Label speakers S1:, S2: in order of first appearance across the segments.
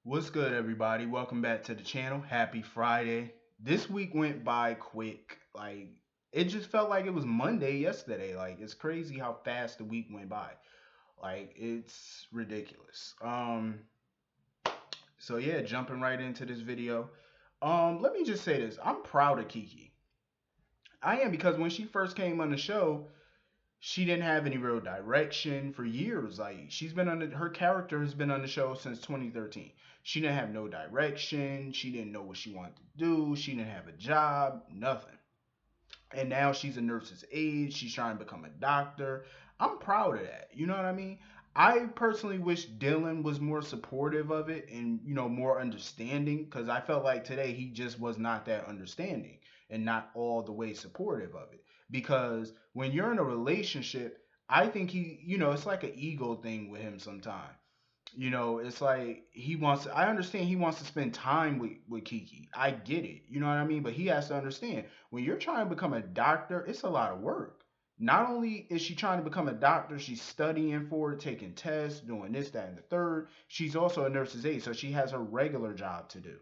S1: What's good, everybody? Welcome back to the channel. Happy Friday. This week went by quick. It just felt like it was Monday yesterday. It's crazy how fast the week went by. It's ridiculous. So yeah, jumping right into this video. Let me just say this. I'm proud of Kiki. I am because when she first came on the show, she didn't have any real direction for years. She's been on her character has been on the show since 2013. She didn't have no direction. She didn't know what she wanted to do. She didn't have a job, nothing. And now she's a nurse's aide. She's trying to become a doctor. I'm proud of that. You know what I mean? I personally wish Dylan was more supportive of it and more understanding because I felt like today he just was not that understanding and not all the way supportive of it. Because when you're in a relationship, I think it's like an ego thing with him sometimes. It's like I understand he wants to spend time with Kiki. I get it. You know what I mean? But he has to understand when you're trying to become a doctor, it's a lot of work. Not only is she trying to become a doctor, she's studying for it, taking tests, doing this, that, and the third. She's also a nurse's aide, so she has her regular job to do.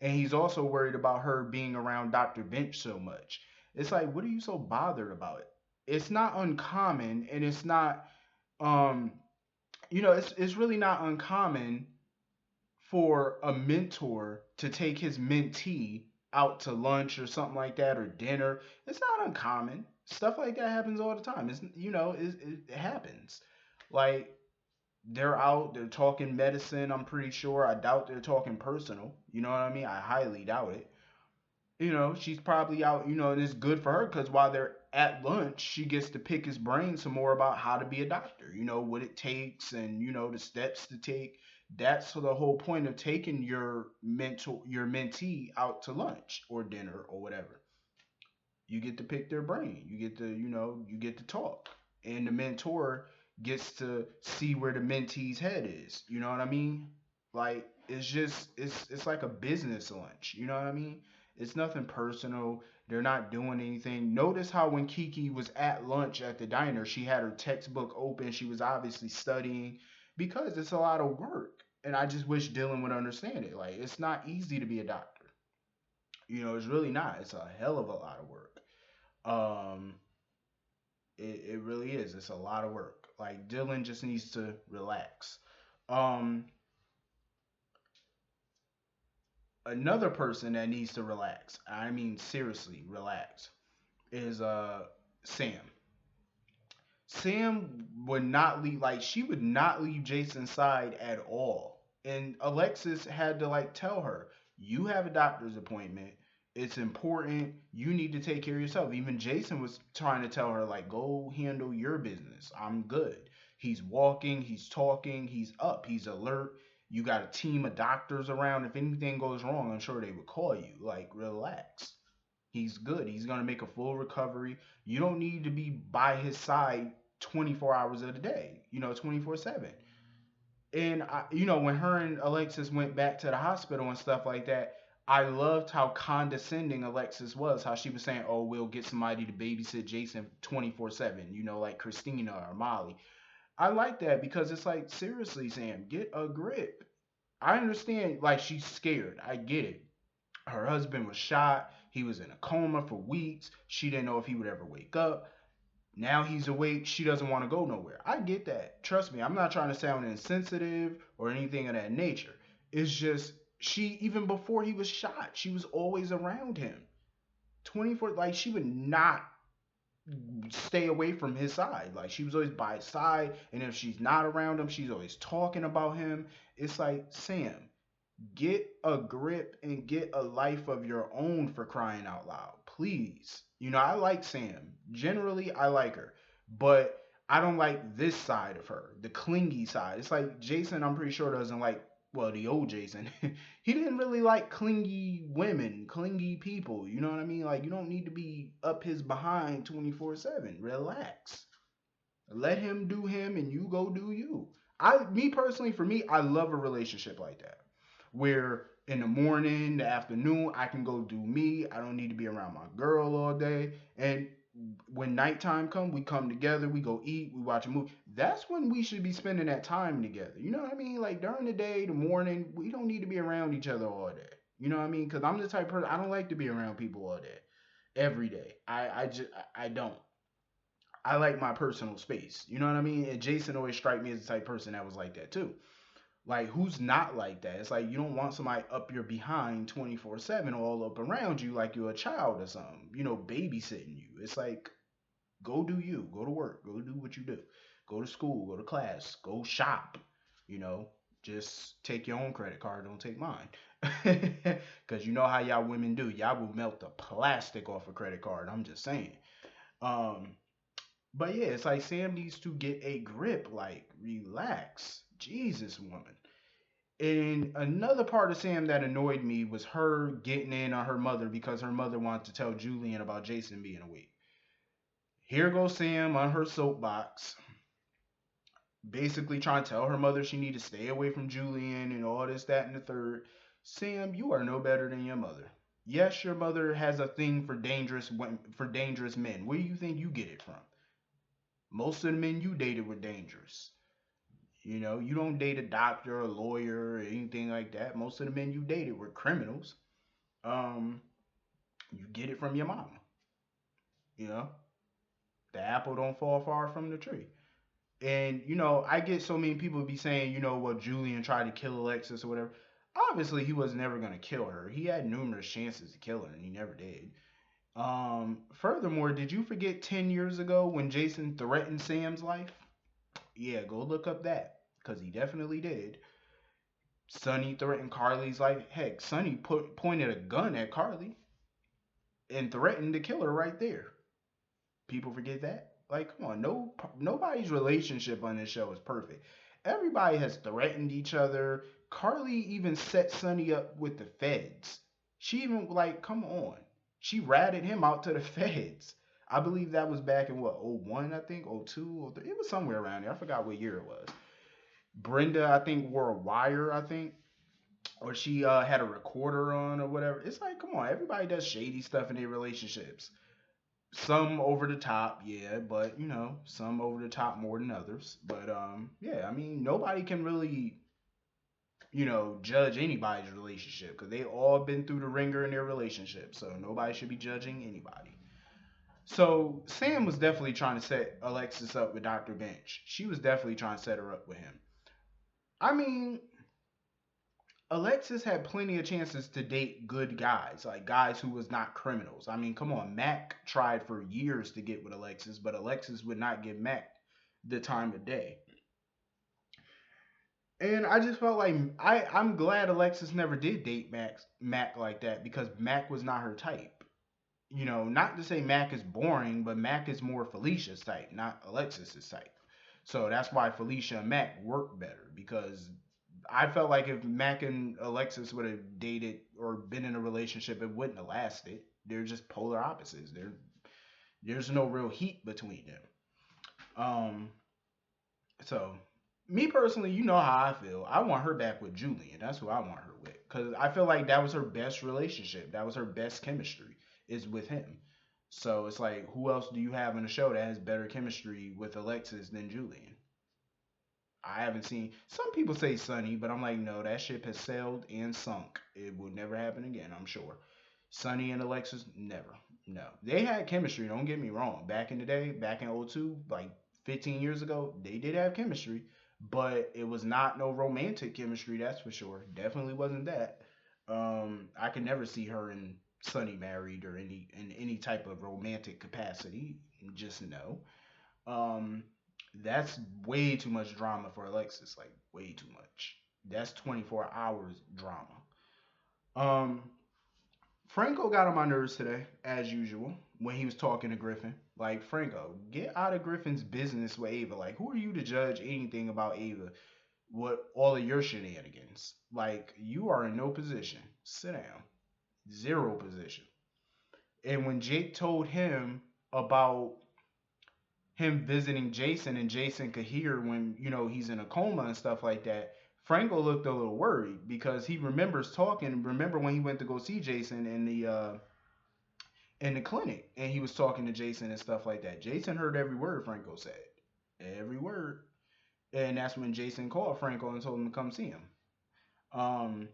S1: And he's also worried about her being around Dr. Bench so much. It's like, what are you so bothered about it? It's not uncommon, and it's not um it's really not uncommon for a mentor to take his mentee out to lunch or something like that or dinner. It's not uncommon. Stuff like that happens all the time. It happens. Like they're out, they're talking medicine, I'm pretty sure. I doubt they're talking personal. You know what I mean? I highly doubt it. She's probably out, and it's good for her because while they're at lunch, she gets to pick his brain some more about how to be a doctor, what it takes and, the steps to take. That's the whole point of taking your mentee out to lunch or dinner or whatever. You get to pick their brain. You get to talk. And the mentor gets to see where the mentee's head is. You know what I mean? It's like a business lunch. You know what I mean? It's nothing personal. They're not doing anything. Notice how when Kiki was at lunch at the diner, she had her textbook open. She was obviously studying because it's a lot of work. And I just wish Dylan would understand it. Like, it's not easy to be a doctor. It's really not. It's a hell of a lot of work. Um, it really is. It's a lot of work. Like Dylan just needs to relax. Um, Another person that needs to relax. I mean, seriously, relax. Is Sam. Sam would not leave. Like she would not leave Jason's side at all. And Alexis had to like tell her, you have a doctor's appointment. It's important. You need to take care of yourself. Even Jason was trying to tell her, like, go handle your business. I'm good. He's walking, he's talking, he's up, he's alert. You got a team of doctors around. If anything goes wrong, I'm sure they would call you. Like, relax. He's good. He's going to make a full recovery. You don't need to be by his side 24 hours of the day, 24/7. And when her and Alexis went back to the hospital and stuff like that, I loved how condescending Alexis was. How she was saying, "Oh, we'll get somebody to babysit Jason 24/7," like Christina or Molly. I like that because it's like, seriously, Sam, get a grip. I understand, like she's scared. I get it. Her husband was shot. He was in a coma for weeks. She didn't know if he would ever wake up. Now he's awake. She doesn't want to go nowhere. I get that. Trust me, I'm not trying to sound insensitive or anything of that nature. It's just even before he was shot, she was always around him. 24, like she would not stay away from his side. Like she was always by his side. And if she's not around him, she's always talking about him. It's like, Sam, get a grip and get a life of your own for crying out loud. Please. I like Sam. Generally, I like her. But I don't like this side of her, the clingy side. It's like Jason, I'm pretty sure, doesn't like, well, the old Jason. He didn't really like clingy women, clingy people. You know what I mean? Like, you don't need to be up his behind 24/7. Relax. Let him do him and you go do you. Me personally, for me, I love a relationship like that where in the morning, the afternoon, I can go do me. I don't need to be around my girl all day. And When nighttime come, we come together, we go eat, we watch a movie. That's when we should be spending that time together. You know what I mean? Like during the day, the morning, we don't need to be around each other all day. You know what I mean? Because I'm the type of person, I don't like to be around people all day, every day. I don't. I like my personal space. You know what I mean? And Jason always strike me as the type of person that was like that too. Like who's not like that? It's like you don't want somebody up your behind 24/7 all up around you like you're a child or something. Babysitting you. It's like go do you. Go to work. Go do what you do. Go to school. Go to class. Go shop. You know, just take your own credit card. Don't take mine. Because you know how y'all women do. Y'all will melt the plastic off a credit card. I'm just saying. Um, but yeah, it's like Sam needs to get a grip. Like, relax. Jesus, woman. And another part of Sam that annoyed me was her getting in on her mother because her mother wanted to tell Julian about Jason being awake. Here goes Sam on her soapbox, basically trying to tell her mother she need to stay away from Julian and all this, that, and the third. Sam, you are no better than your mother. Yes, your mother has a thing for dangerous men. Where do you think you get it from? Most of the men you dated were dangerous. You don't date a doctor, a lawyer, or anything like that. Most of the men you dated were criminals. Um, you get it from your mama. You know, the apple don't fall far from the tree. And I get so many people be saying, well, Julian tried to kill Alexis or whatever. Obviously, he was never gonna kill her. He had numerous chances to kill her, and he never did. Furthermore, did you forget 10 years ago when Jason threatened Sam's life? Yeah, go look up that, cause he definitely did. Sonny threatened Carly's life. Heck, Sonny pointed a gun at Carly and threatened to kill her right there. People forget that. Like, come on, nobody's relationship on this show is perfect. Everybody has threatened each other. Carly even set Sonny up with the feds. She even like, come on. She ratted him out to the feds. I believe that was back in what, '01, I think, '02, '03. It was somewhere around there. I forgot what year it was. Brenda, I think, wore a wire, I think, or she had a recorder on or whatever. It's like, come on, everybody does shady stuff in their relationships. Some over the top, yeah, but some over the top more than others. But yeah, I mean, nobody can really, judge anybody's relationship because they all been through the ringer in their relationship. So nobody should be judging anybody. So Sam was definitely trying to set Alexis up with Dr. Bench. She was definitely trying to set her up with him. I mean, Alexis had plenty of chances to date good guys, like guys who was not criminals. I mean, come on, Mac tried for years to get with Alexis, but Alexis would not give Mac the time of day. And I just felt like I'm glad Alexis never did date Mac like that because Mac was not her type. Not to say Mac is boring, but Mac is more Felicia's type, not Alexis's type. So that's why Felicia and Mac work better because I felt like if Mac and Alexis would have dated or been in a relationship, it wouldn't have lasted. They're just polar opposites. There's no real heat between them. Um, so me personally, you know how I feel. I want her back with Julian. That's who I want her with because I feel like that was her best relationship. That was her best chemistry is with him. So it's like, who else do you have in the show that has better chemistry with Alexis than Julian? I haven't seen. Some people say Sunny, but I'm like, no, that ship has sailed and sunk. It will never happen again. I'm sure. Sunny and Alexis, never. No, they had chemistry. Don't get me wrong. Back in the day, back in '02, like 15 years ago, they did have chemistry, but it was not no romantic chemistry. That's for sure. Definitely wasn't that. I could never see her and Sunny married or any type of romantic capacity. Just no. Um, that's way too much drama for Alexis. Like way too much. That's 24 hours drama. Um, Franco got on my nerves today, as usual, when he was talking to Griffin. Like, Franco, get out of Griffin's business with Ava. Like, who are you to judge anything about Ava? What all of your shenanigans? Like, you are in no position. Sit down. Zero position. And when Jake told him about him visiting Jason and Jason could hear when, he's in a coma and stuff like that, Franco looked a little worried because he remembers talking. Remember when he went to go see Jason in the clinic, and he was talking to Jason and stuff like that. Jason heard every word Franco said, every word, and that's when Jason called Franco and told him to come see him. Um,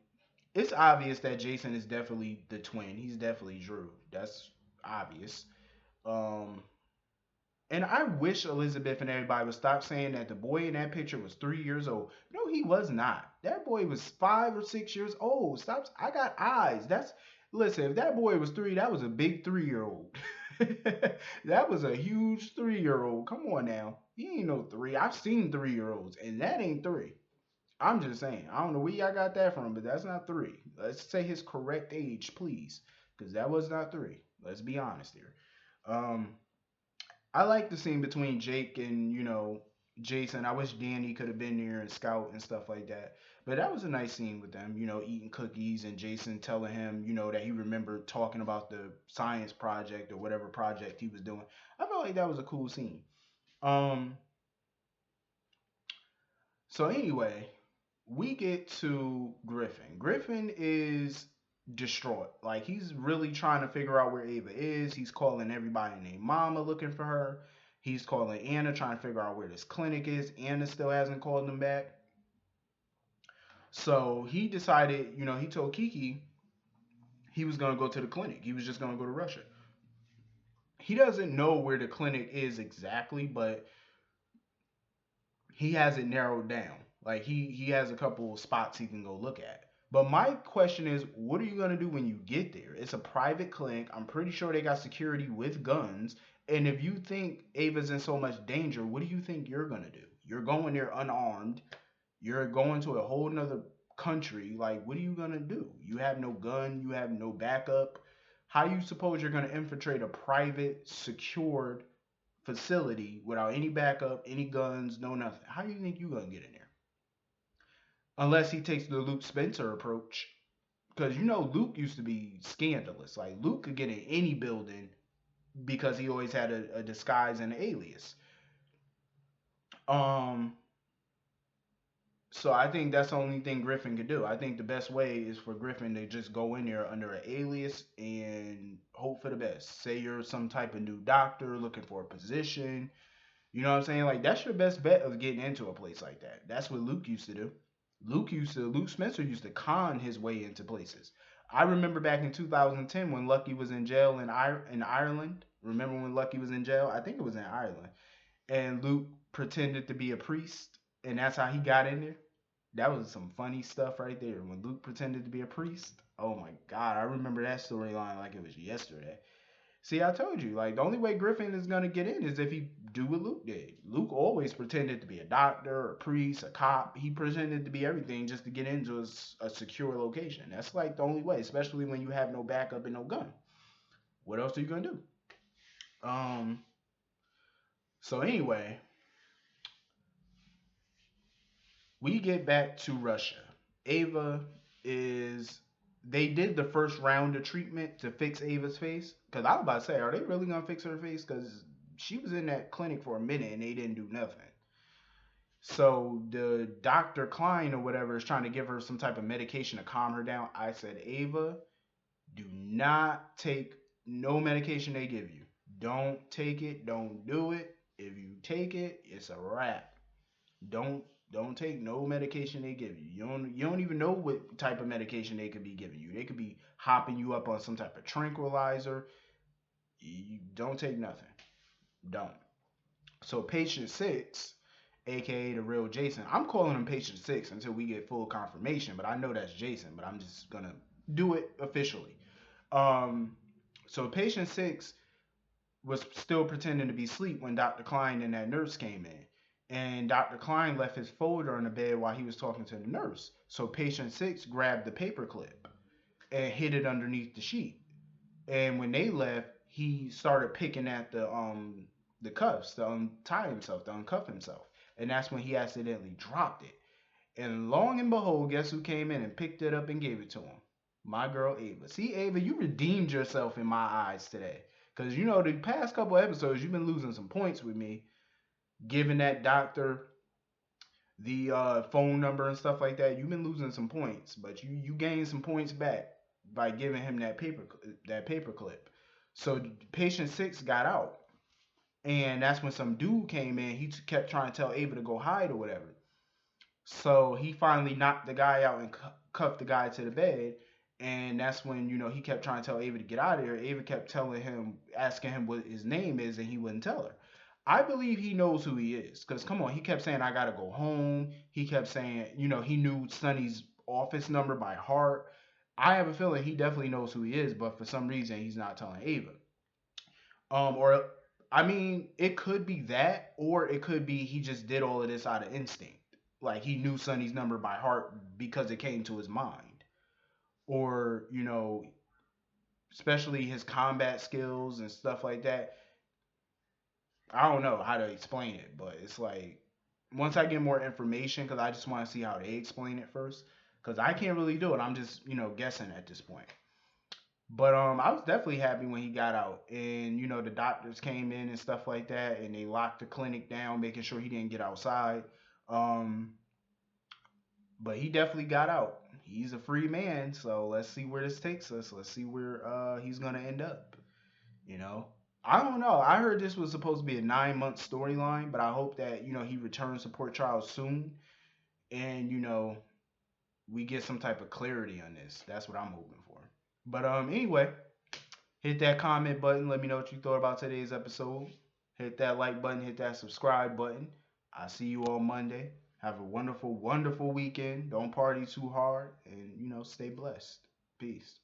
S1: it's obvious that Jason is definitely the twin. He's definitely Drew. That's obvious. Um, and I wish Elizabeth and everybody would stop saying that the boy in that picture was 3 years old. No, he was not. That boy was 5 or 6 years old. Stop. I got eyes. That's listen. If that boy was three, that was a big 3 year old. That was a huge 3 year old. Come on now. He ain't no three. I've seen 3 year olds, and that ain't three. I'm just saying. I don't know where y'all got that from, but that's not three. Let's say his correct age, please, because that was not three. Let's be honest here. Um, I like the scene between Jake and Jason. I wish Danny could have been there and Scout and stuff like that. But that was a nice scene with them, eating cookies and Jason telling him, that he remembered talking about the science project or whatever project he was doing. I felt like that was a cool scene. Um, so anyway, we get to Griffin. Griffin is distraught. Like he's really trying to figure out where Ava is. He's calling everybody named Mama looking for her. He's calling Anna trying to figure out where this clinic is. Anna still hasn't called him back. So he decided, he told Kiki he was going to go to the clinic. He was just going to go to Russia. He doesn't know where the clinic is exactly, but he has it narrowed down. Like he has a couple of spots he can go look at. But my question is, what are you gonna do when you get there? It's a private clinic. I'm pretty sure they got security with guns. And if you think Ava's in so much danger, what do you think you're gonna do? You're going there unarmed. You're going to a whole nother country. Like, what are you gonna do? You have no gun. You have no backup. How you suppose you're gonna infiltrate a private, secured facility without any backup, any guns, no nothing? How do you think you gonna get in there? Unless he takes the Luke Spencer approach, because Luke used to be scandalous. Like Luke could get in any building because he always had a disguise and an alias. Um, so I think that's the only thing Griffin could do. I think the best way is for Griffin to just go in there under an alias and hope for the best. Say you're some type of new doctor looking for a position. You know what I'm saying? Like that's your best bet of getting into a place like that. That's what Luke used to do. Luke Spencer used to con his way into places. I remember back in 2010 when Lucky was in jail in Ireland. Remember when Lucky was in jail? I think it was in Ireland. And Luke pretended to be a priest, and that's how he got in there. That was some funny stuff right there. When Luke pretended to be a priest. Oh my God, I remember that storyline like it was yesterday. See, I told you, like the only way Griffin is gonna get in is if he do what Luke did. Luke always pretended to be a doctor, a priest, a cop. He pretended to be everything just to get into a secure location. That's like the only way, especially when you have no backup and no gun. What else are you gonna do? Um. So anyway, we get back to Russia. Ava is. They did the first round of treatment to fix Ava's face. Cause I was about to say, are they really gonna fix her face? Cause she was in that clinic for a minute and they didn't do nothing. So the Dr. Klein or whatever is trying to give her some type of medication to calm her down. I said, Ava, do not take no medication they give you. Don't take it. Don't do it. If you take it, it's a wrap. Don't don't take no medication they give you. You don't even know what type of medication they could be giving you. They could be hopping you up on some type of tranquilizer. You don't take nothing. Don't. So patient six, aka the real Jason. I'm calling him patient six until we get full confirmation, but I know that's Jason, but I'm just gonna do it officially. Um so patient six was still pretending to be asleep when Dr. Klein and that nurse came in. And Dr. Klein left his folder on the bed while he was talking to the nurse. So patient six grabbed the paperclip and hid it underneath the sheet. And when they left, he started picking at the cuffs to untie himself, to uncuff himself. And that's when he accidentally dropped it. And long and behold, guess who came in and picked it up and gave it to him? My girl Ava. See, Ava, you redeemed yourself in my eyes today. Because the past couple episodes, you've been losing some points with me, giving that doctor the phone number and stuff like that. You've been losing some points, but you gained some points back by giving him that paper clip. So patient 6 got out. And that's when some dude came in. He kept trying to tell Ava to go hide or whatever. So he finally knocked the guy out and cuffed the guy to the bed. And that's when, he kept trying to tell Ava to get out of there. Ava kept telling him, asking him what his name is, and he wouldn't tell her. I believe he knows who he is. Because, come on, he kept saying, I got to go home. He kept saying, he knew Sonny's office number by heart. I have a feeling he definitely knows who he is, but for some reason, he's not telling Ava. Or I mean, it could be that, or it could be he just did all of this out of instinct. Like he knew Sonny's number by heart because it came to his mind. Or, especially his combat skills and stuff like that. I don't know how to explain it, but it's like once I get more information, because I just want to see how they explain it first. Because I can't really do it. I'm just, guessing at this point. But I was definitely happy when he got out, and the doctors came in and stuff like that, and they locked the clinic down, making sure he didn't get outside. Um, but he definitely got out. He's a free man, so let's see where this takes us. Let's see where he's gonna end up. You know, I don't know. I heard this was supposed to be a 9 month storyline, but I hope that he returns to Port Charles soon, and we get some type of clarity on this. That's what I'm hoping for. But anyway, hit that comment button. Let me know what you thought about today's episode. Hit that like button. Hit that subscribe button. I'll see you on Monday. Have a wonderful, wonderful weekend. Don't party too hard. And, stay blessed. Peace.